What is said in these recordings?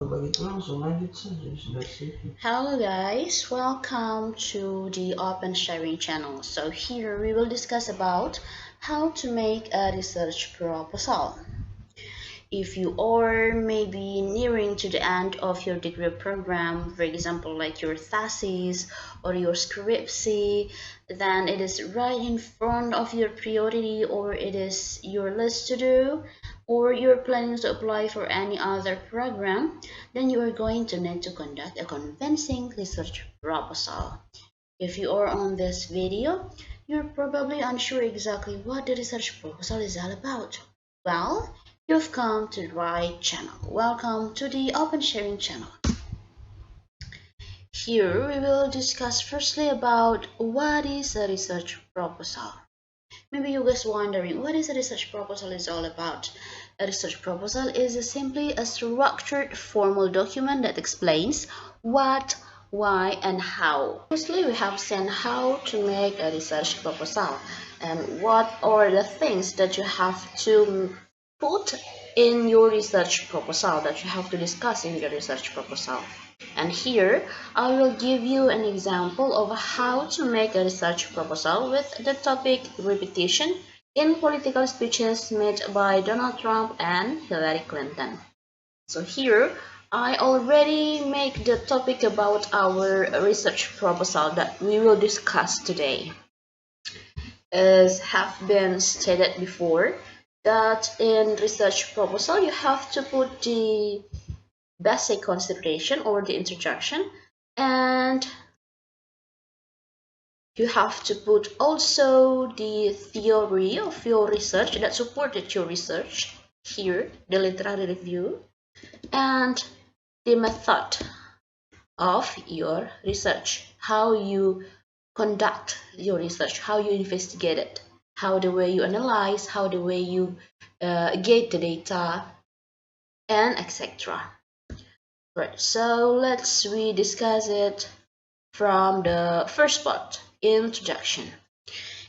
Hello guys, welcome to the Open Sharing channel. So here we will discuss about how to make a research proposal. If you are maybe nearing to the end of your degree program, for example like your thesis or your scriptsy, then it is right in front of your priority, or it is your list to do, or you're planning to apply for any other program, then you are going to need to conduct a convincing research proposal. If you are on this video, you're probably unsure exactly what the research proposal is all about. Well, you've come to the right channel. Welcome to the Open Sharing channel. Here we will discuss firstly about what is a research proposal. Maybe you guys wondering what is a research proposal is all about. A research proposal is simply a structured formal document that explains what, why, and how. Mostly we have seen how to make a research proposal and what are the things that you have to put in your research proposal, that you have to discuss in your research proposal. And here I will give you an example of how to make a research proposal with the topic repetition in political speeches made by Donald Trump and Hillary Clinton. So here I already make the topic about our research proposal that we will discuss today. As have been stated before, that in research proposal you have to put the basic consideration or the introduction, and you have to put also the theory of your research that supported your research, here the literary review, and the method of your research, how you conduct your research, how you investigate it, how the way you analyze, how the way you get the data, and etc. Right, so let's discuss it from the first part, introduction.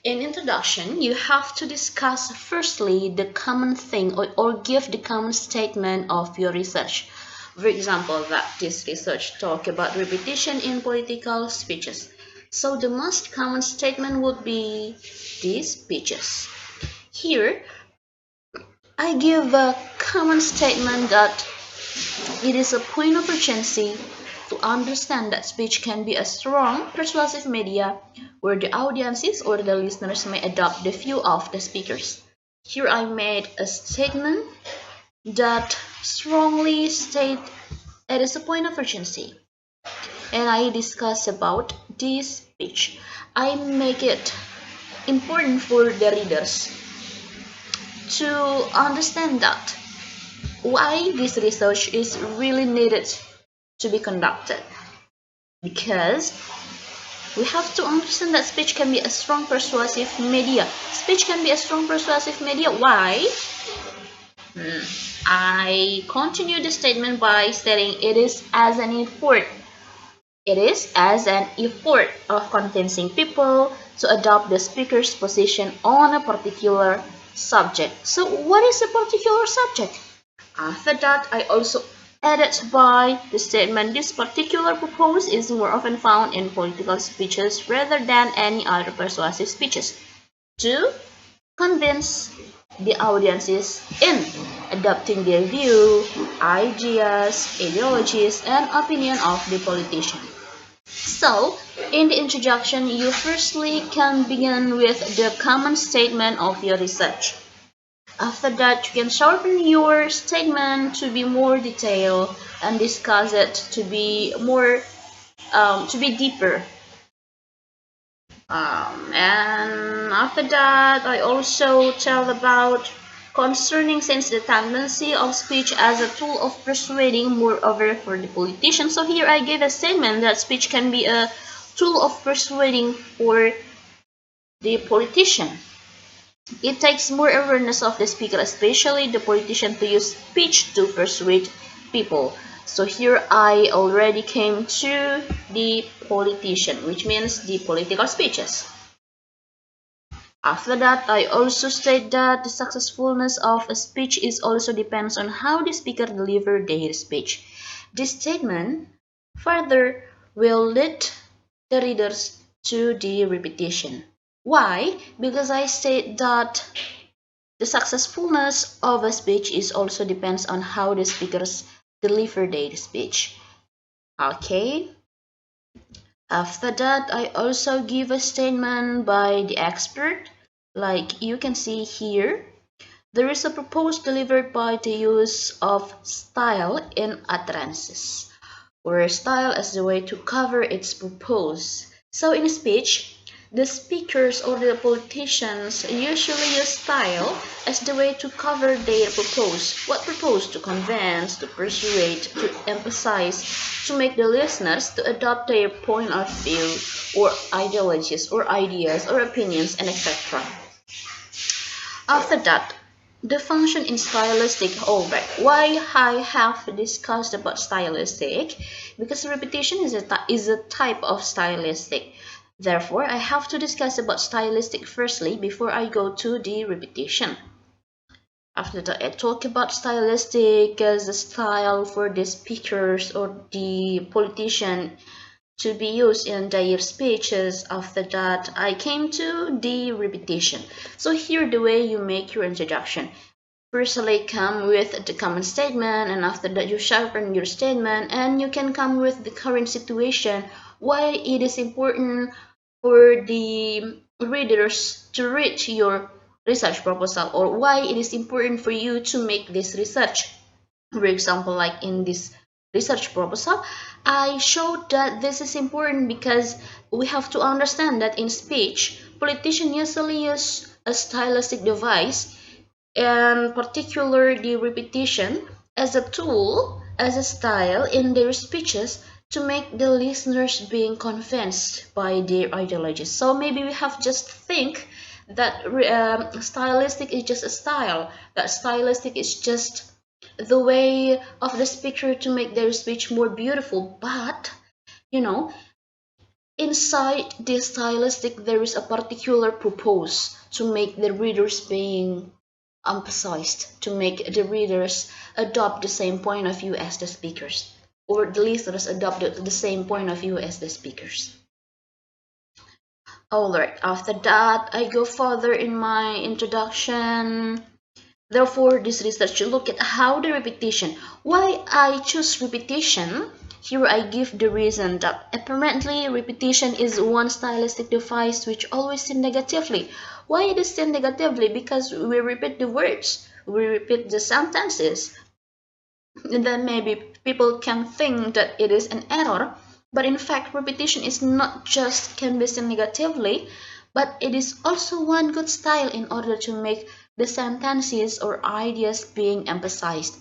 In introduction, you have to discuss firstly the common thing, or give the common statement of your research. For example, that this research talk about repetition in political speeches. So the most common statement would be these speeches. Here, I give a common statement that it is a point of urgency to understand that speech can be a strong, persuasive media where the audiences or the listeners may adopt the view of the speakers. Here I made a statement that strongly state it is a point of urgency, and I discuss about this speech. I make it important for the readers to understand that why this research is really needed to be conducted, because we have to understand that speech can be a strong persuasive media. Speech can be a strong persuasive media. Why? I continue the statement by stating it is as an effort. It is as an effort of convincing people to adopt the speaker's position on a particular subject. So what is a particular subject? After that, I also added by the statement this particular purpose is more often found in political speeches rather than any other persuasive speeches, to convince the audiences in adopting their view, ideas, ideologies, and opinion of the politician. So, in the introduction, you firstly can begin with the common statement of your research. After that, you can sharpen your statement to be more detailed and discuss it to be more, to be deeper. And after that, I also tell about concerning since the tendency of speech as a tool of persuading moreover for the politician. So here I give a statement that speech can be a tool of persuading for the politician. It takes more awareness of the speaker, especially the politician, to use speech to persuade people. So here I already came to the politician, which means the political speeches. After that, I also state that the successfulness of a speech is also depends on how the speaker delivered their speech. This statement further will lead the readers to the repetition. Why? Because I said that the successfulness of a speech is also depends on how the speakers deliver their speech. Okay. After that, I also give a statement by the expert. Like you can see here, there is a proposal delivered by the use of style in utterances, or style as the way to cover its purpose. So in speech, the speakers or the politicians usually use style as the way to cover their purpose. What purpose? To convince, to persuade, to emphasize, to make the listeners to adopt their point of view or ideologies or ideas or opinions and etc. After that, the function in stylistic. Alright, why I have discussed about stylistic? Because repetition is a type of stylistic. Therefore, I have to discuss about stylistic firstly before I go to the repetition. After that, I talk about stylistic as a style for the speakers or the politician to be used in their speeches. After that, I came to the repetition. So here the way you make your introduction. Firstly, come with the common statement, and after that you sharpen your statement, and you can come with the current situation, why it is important for the readers to read your research proposal, or why it is important for you to make this research. For example, like in this research proposal, I showed that this is important because we have to understand that in speech, politicians usually use a stylistic device, and particular the repetition, as a tool, as a style in their speeches to make the listeners being convinced by their ideologies. So maybe we have just think that stylistic is just a style, that stylistic is just the way of the speaker to make their speech more beautiful. But you know, inside this stylistic there is a particular purpose to make the readers being emphasized, to make the readers adopt the same point of view as the speakers, or the listeners adopt the same point of view as the speakers. Alright, after that I go further in my introduction. Therefore, this research should look at how the repetition. Why I choose repetition? Here I give the reason that apparently repetition is one stylistic device which always seen negatively. Why it is seen negatively? Because we repeat the words, we repeat the sentences. And then maybe people can think that it is an error, but in fact repetition is not just can be seen negatively, but it is also one good style in order to make the sentences or ideas being emphasized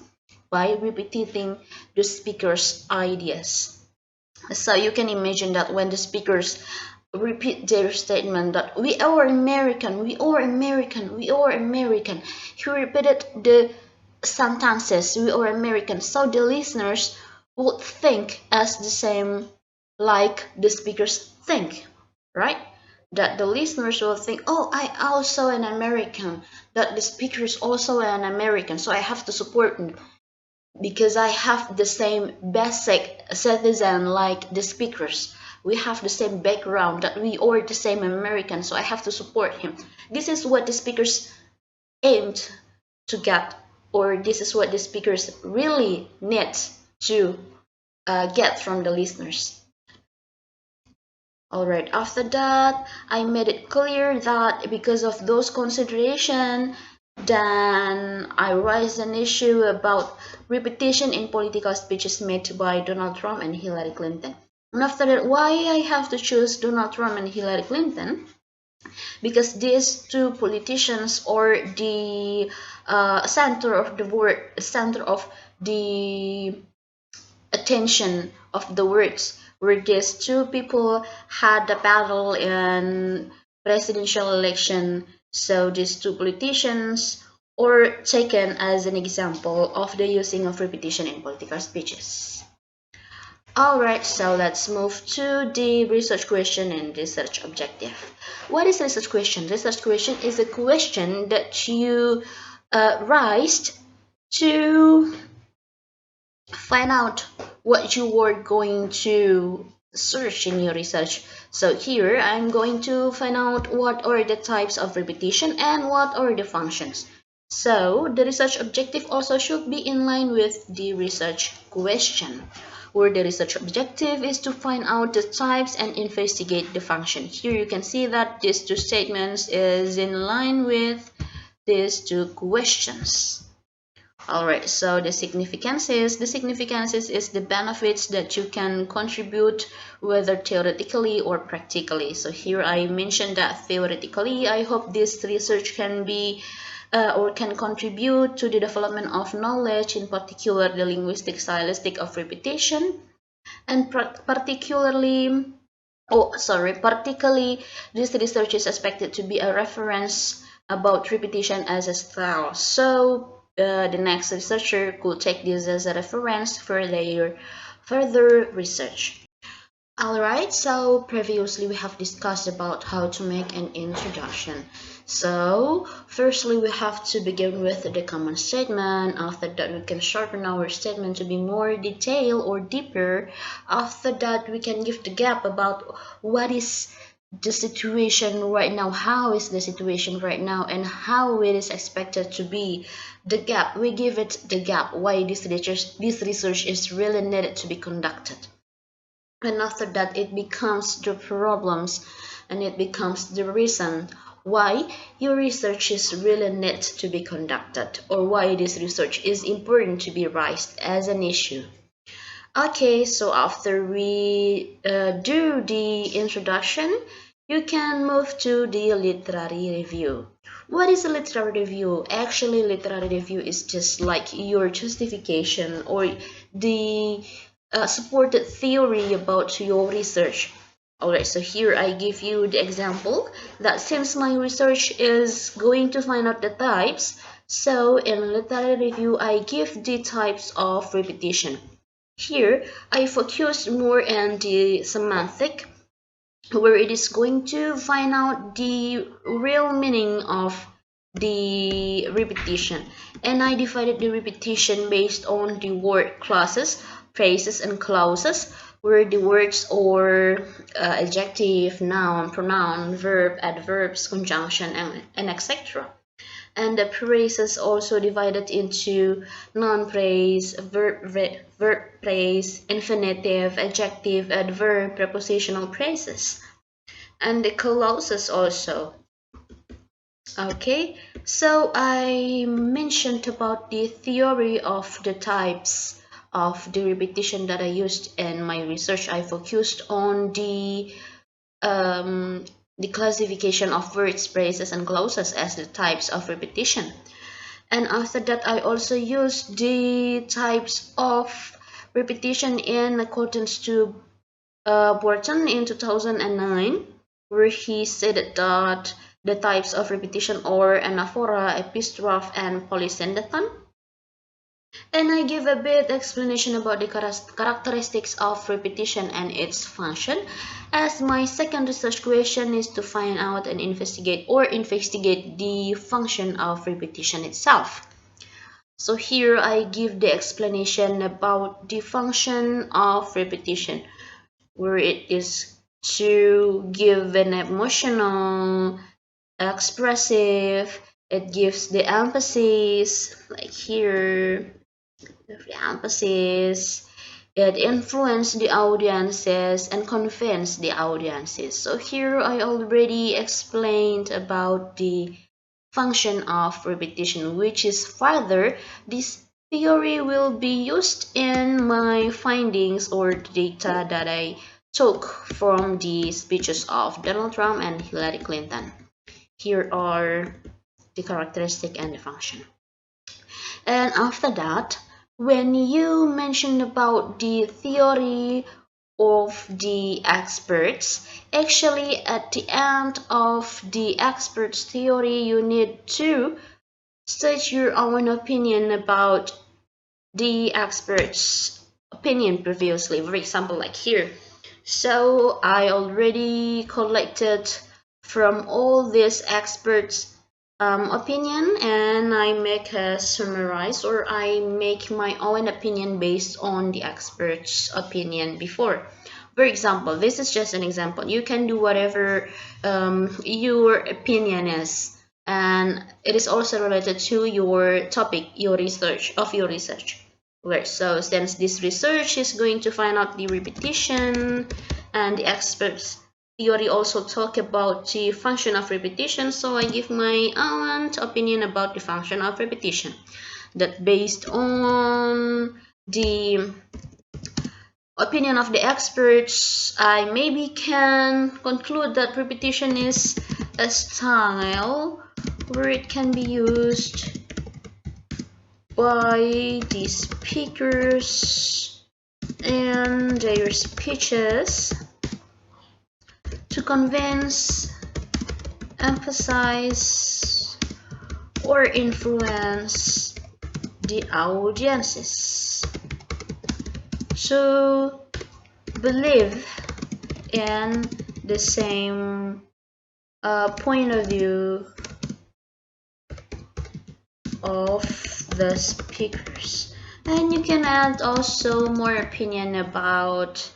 by repeating the speaker's ideas. So you can imagine that when the speakers repeat their statement that we are American, we are American, we are American, he repeated the sentences we are American, so the listeners would think as the same like the speakers think, right? That the listeners will think, oh, I also an American, that the speaker is also an American, so I have to support him because I have the same basic citizen like the speakers. We have the same background, that we are the same American, so I have to support him. This is what the speakers aimed to get, or this is what the speakers really need to get from the listeners. Alright, after that, I made it clear that because of those considerations, then I raised an issue about repetition in political speeches made by Donald Trump and Hillary Clinton. And after that, why I have to choose Donald Trump and Hillary Clinton? Because these two politicians are the center of the word, center of the attention of the words, where these two people had a battle in presidential election. So these two politicians are taken as an example of the using of repetition in political speeches. Alright, so let's move to the research question and research objective. What is research question? Research question is a question that you raised to find out what you were going to search in your research. So here I'm going to find out what are the types of repetition and what are the functions. So the research objective also should be in line with the research question, where the research objective is to find out the types and investigate the function. Here you can see that these two statements is in line with these two questions. Alright, so the significance is the benefits that you can contribute, whether theoretically or practically. So here I mentioned that theoretically, I hope this research can be or can contribute to the development of knowledge, in particular the linguistic stylistic of repetition, and particularly, this research is expected to be a reference about repetition as a style. So the next researcher could take this as a reference for their further research. Alright, so previously we have discussed about how to make an introduction. So firstly we have to begin with the common statement. After that we can shorten our statement to be more detailed or deeper. After that we can give the gap about what is the situation right now, how is the situation right now, and how it is expected to be. The gap, we give it the gap, why this research is really needed to be conducted. And after that it becomes the problems, and it becomes the reason why your research is really need to be conducted, or why this research is important to be raised as an issue. Okay, so after we do the introduction, you can move to the literary review. What is a literary review? Actually, literary review is just like your justification or the supported theory about your research. Alright, so here I give you the example that since my research is going to find out the types, so in literary review I give the types of repetition. Here I focus more on the semantic, where it is going to find out the real meaning of the repetition, and I divided the repetition based on the word classes, phrases, and clauses, where the words are adjective, noun, pronoun, verb, adverbs, conjunction, and etc. And the phrases also divided into noun phrase, verb phrase, infinitive, adjective, adverb, prepositional phrases, and the clauses also. Okay, so I mentioned about the theory of the types of the repetition that I used in my research. I focused on the classification of words, phrases, and clauses as the types of repetition. And after that, I also used the types of repetition in accordance to Burton in 2009, where he said that the types of repetition are anaphora, epistrophe, and polysyndeton. And I give a bit explanation about the characteristics of repetition and its function, as my second research question is to find out and investigate the function of repetition itself. So here I give the explanation about the function of repetition, where it is to give an emotional, expressive, it gives the emphasis, like here, the emphasis, it influences the audiences and convince the audiences. So here I already explained about the function of repetition, which is further, this theory will be used in my findings or data that I took from the speeches of Donald Trump and Hillary Clinton. Here are the characteristic and the function. And after that, when you mentioned about the theory of the experts, actually at the end of the experts theory you need to state your own opinion about the experts opinion previously, for example like here. So I already collected from all these experts opinion, and I make a summarize, or I make my own opinion based on the expert's opinion before. For example, this is just an example. You can do whatever your opinion is, and it is also related to your topic, your research. Where so since this research is going to find out the repetition, and the experts theory also talk about the function of repetition, so I give my own opinion about the function of repetition, that based on the opinion of the experts, I maybe can conclude that repetition is a style where it can be used by the speakers in their speeches to convince, emphasize, or influence the audiences to believe in the same point of view of the speakers. And you can add also more opinion about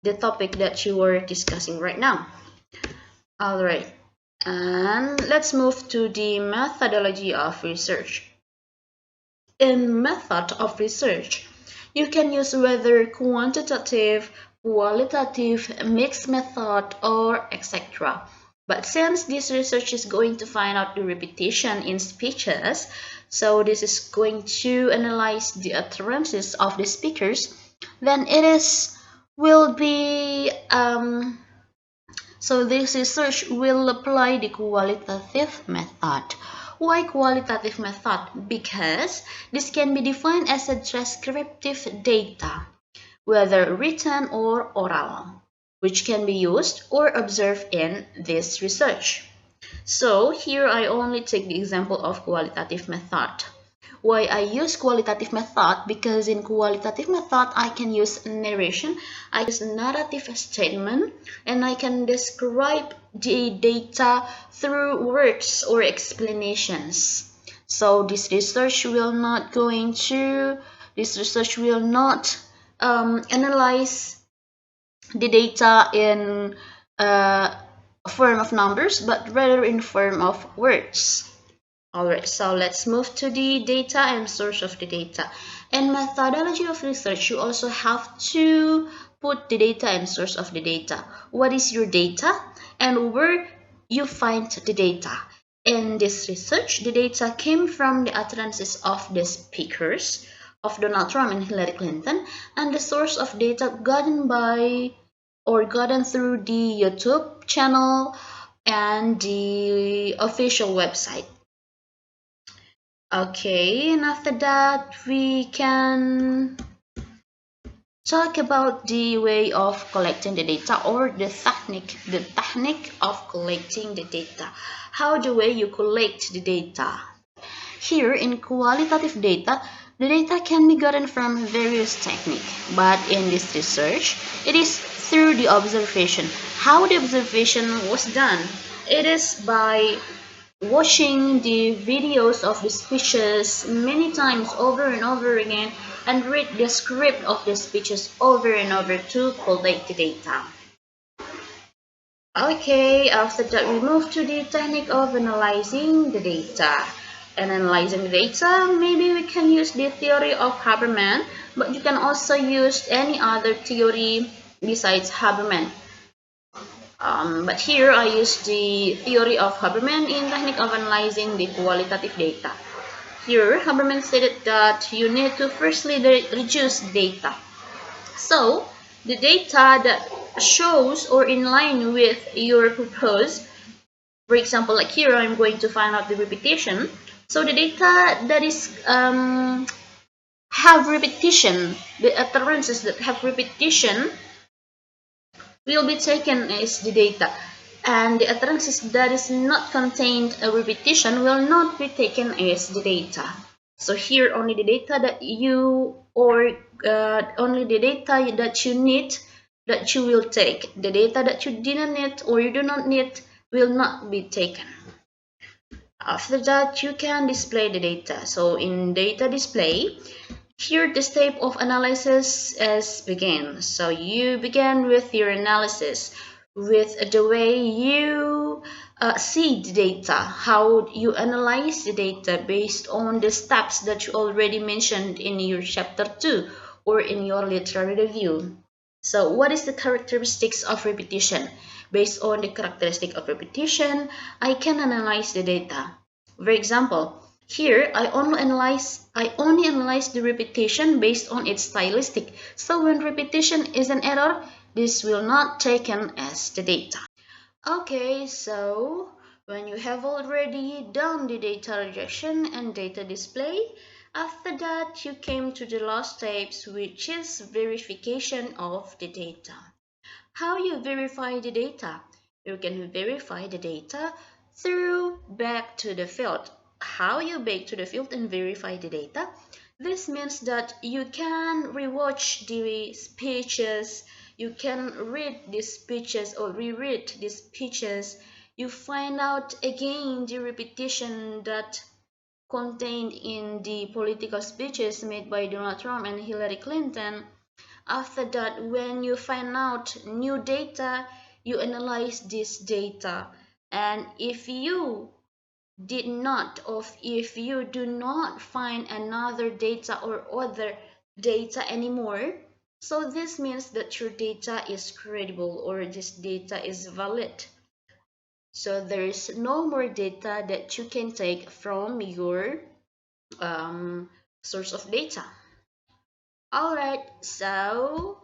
the topic that you are discussing right now. Alright, and let's move to the methodology of research. In method of research, you can use whether quantitative, qualitative, mixed method, or etc. But since this research is going to find out the repetition in speeches, so this is going to analyze the utterances of the speakers, then will be so this research will apply the qualitative method. Why qualitative method? Because this can be defined as a descriptive data, whether written or oral, which can be used or observed in this research. So here I only take the example of qualitative method. Why I use qualitative method? Because in qualitative method I can use narration, I can use narrative statement, and I can describe the data through words or explanations. So this research will not analyze the data in form of numbers, but rather in form of words. Alright, so let's move to the data and source of the data. In methodology of research, you also have to put the data and source of the data. What is your data and where you find the data? In this research, the data came from the utterances of the speakers of Donald Trump and Hillary Clinton, and the source of data gotten through the YouTube channel and the official website. Okay, and after that we can talk about the way of collecting the data, or the technique of collecting the data. How the way you collect the data. Here in qualitative data, the data can be gotten from various techniques, but in this research, it is through the observation. How the observation was done? It is by watching the videos of the speeches many times over and over again, and read the script of the speeches over and over to collect the data. Okay, after that we move to the technique of analyzing the data. And analyzing the data, maybe we can use the theory of Habermas, but you can also use any other theory besides Habermas. But here I use the theory of Habermas in technique of analyzing the qualitative data. Here, Habermas stated that you need to firstly reduce data. So, the data that shows or in line with your purpose, for example, like here I'm going to find out the repetition. So the data that is have repetition, the utterances that have repetition will be taken as the data, and the utterances that is not contained a repetition will not be taken as the data. So here only the data that you only the data that you need that you will take. The data that you didn't need or you do not need will not be taken. After that, you can display the data. So in data display, here the step of analysis is begin. So you begin with your analysis with the way you see the data, how you analyze the data based on the steps that you already mentioned in your chapter 2 or in your literary review. So what is the characteristics of repetition? Based on the characteristic of repetition, I can analyze the data. For example, here I only analyze the repetition based on its stylistic. So when repetition is an error, this will not taken as the data. Okay, so when you have already done the data rejection and data display, after that you came to the last steps, which is verification of the data. How you verify the data? You can verify the data through back to the field. How you back to the field and verify the data? This means that you can rewatch the speeches, you can read the speeches or reread the speeches. You find out again the repetition that contained in the political speeches made by Donald Trump and Hillary Clinton. After that, when you find out new data, you analyze this data. And if you did not, or if you do not find another data or other data anymore, so this means that your data is credible or this data is valid. So there is no more data that you can take from your source of data. Alright, so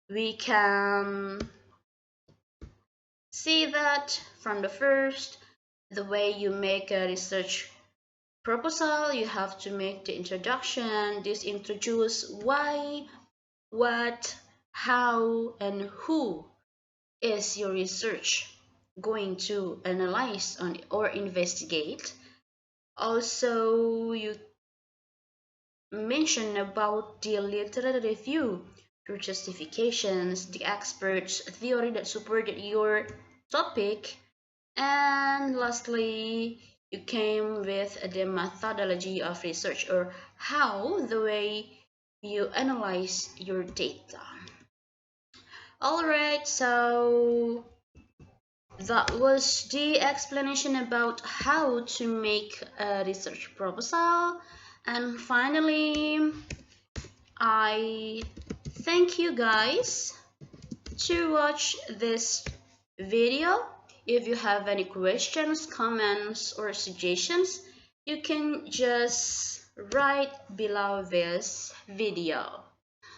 we can see that from the first, the way you make a research proposal, you have to make the introduction. This introduce why, what, how, and who is your research going to analyze on or investigate. Also, you mention about the literary review, your justifications, the experts' theory that supported your topic, and lastly, you came with the methodology of research or how the way you analyze your data. Alright, so that was the explanation about how to make a research proposal. And finally, I thank you guys to watch this video. If you have any questions, comments, or suggestions, you can just write below this video.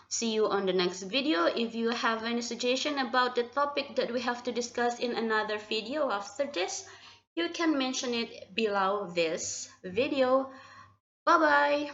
See you on the next video. If you have any suggestion about the topic that we have to discuss in another video after this, you can mention it below this video. Bye bye.